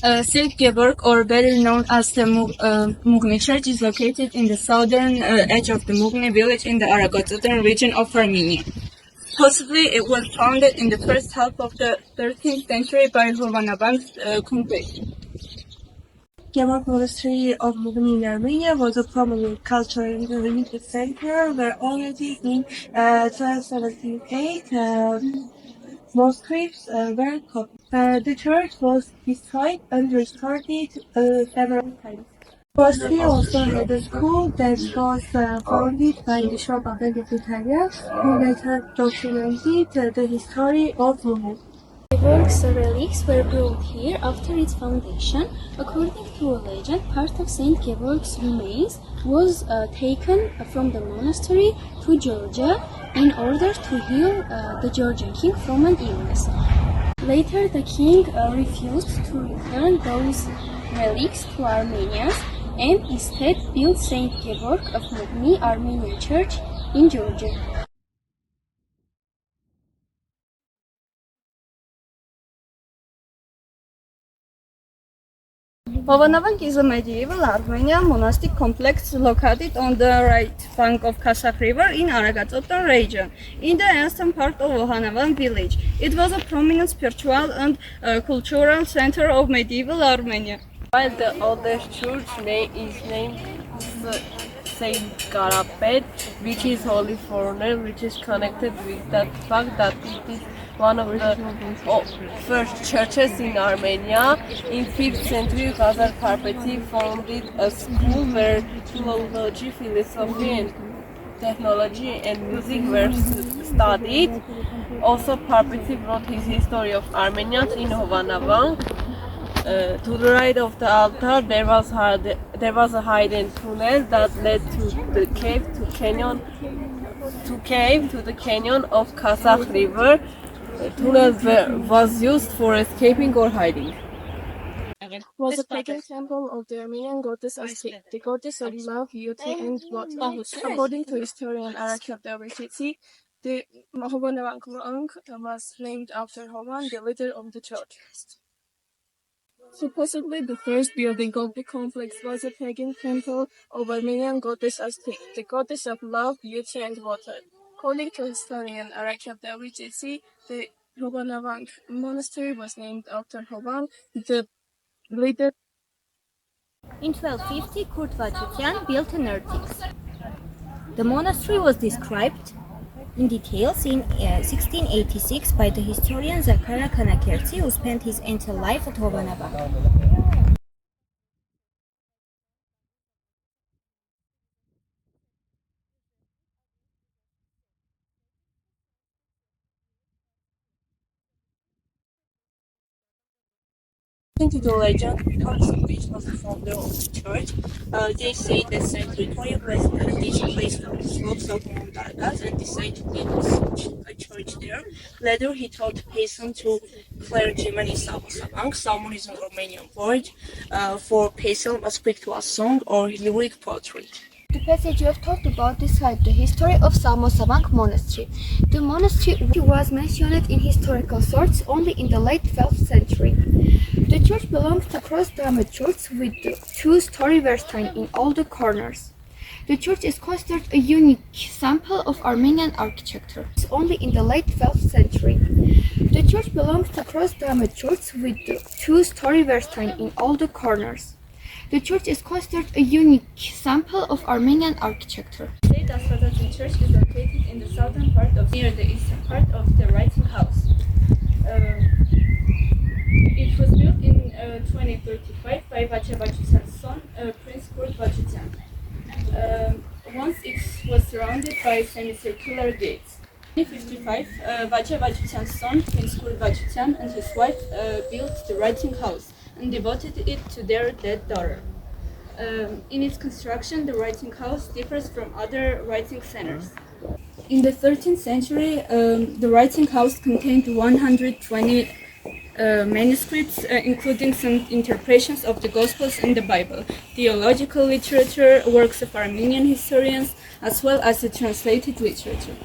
St. Georg, or better known as the Mughni Church, is located in the southern edge of the Mughni village in the Aragotan region of Armenia. Possibly it was founded in the first half of the 13th century by Hovhanavand's congregation. Georg Monastery of Mughni in Armenia was a prominent cultural and religious center where already in 1278 mosques were copied. The church was destroyed and restored several times. The monastery also had a school that was founded by Bishop Abel who later documented the history of Mughni. Georg's relics were brought here after its foundation. According to a legend, part of St. Georg's remains was taken from the monastery to Georgia in order to heal the Georgian king from an illness. Later, the king refused to return those relics to Armenians and instead built St. Georg of Mughni Armenian Church in Georgia. Hovhanavand is a medieval Armenian monastic complex located on the right bank of Kasakh River in Aragotan region, in the eastern part of Hovhanavand village. It was a prominent spiritual and cultural center of medieval Armenia. While the oldest church is named Saint Karapet, which is holy foreigner, which is connected with the fact that it is one of the first churches in Armenia. In 5th century, Khazar Karpeti founded a school where philology, philosophy, and technology and music were studied. Also, Karpeti wrote his history of Armenia in Hovhanavand. To the right of the altar, there was a hidden tunnel that led to the cave to the canyon of Kasakh River. The tunnel was used for escaping or hiding. Was a pagan temple of the Armenian goddess Asti, the goddess of love, beauty, and water. According to historian Arakat Davritsi, the Hovhanavand was named after Hovan, the leader of the church. Supposedly, the first building of the complex was a pagan temple of Armenian goddess Asti, the goddess of love, beauty, and water. According to historian Arakat Davritsi, the Hovhanavand monastery was named after Hovan, the leader. In 1250, Kurt Vachutian built an Ertix. The monastery was described in details in 1686 by the historian Zakara Kanakertsi, who spent his entire life at Hovhanavand. According to the legend, which was the founder of the church, they say that Saint Victoria was displaced from the slopes of Mount Argas and decided to build a church there. Later, he taught peasants to clergymen in Samosavang. Samon is an Romanian word for peasant must speak to a song or lyric poetry. The passage you have talked about describes the history of Samosavang Monastery. The monastery was mentioned in historical sources only in the late 12th century. The church belongs to cross-domed church with the two-story Verstein in all the corners. The church is considered a unique sample of Armenian architecture. It's only in the late 12th century. The church belongs to cross-domed church with the two-story Verstein in all the corners. The church is considered a unique sample of Armenian architecture. St. Asphatachi Church is located in the southern part near the eastern part of the writing house. It was built in 2035 by Vachutian's son, Prince Kurt Vachutian. Once it was surrounded by semicircular gates. In 1955, Vachutian's son, Prince Kurt Vachutian, and his wife built the writing house and devoted it to their dead daughter. In its construction, the writing house differs from other writing centers. In the 13th century, the writing house contained 120 manuscripts, including some interpretations of the Gospels and the Bible, theological literature, works of Armenian historians, as well as the translated literature.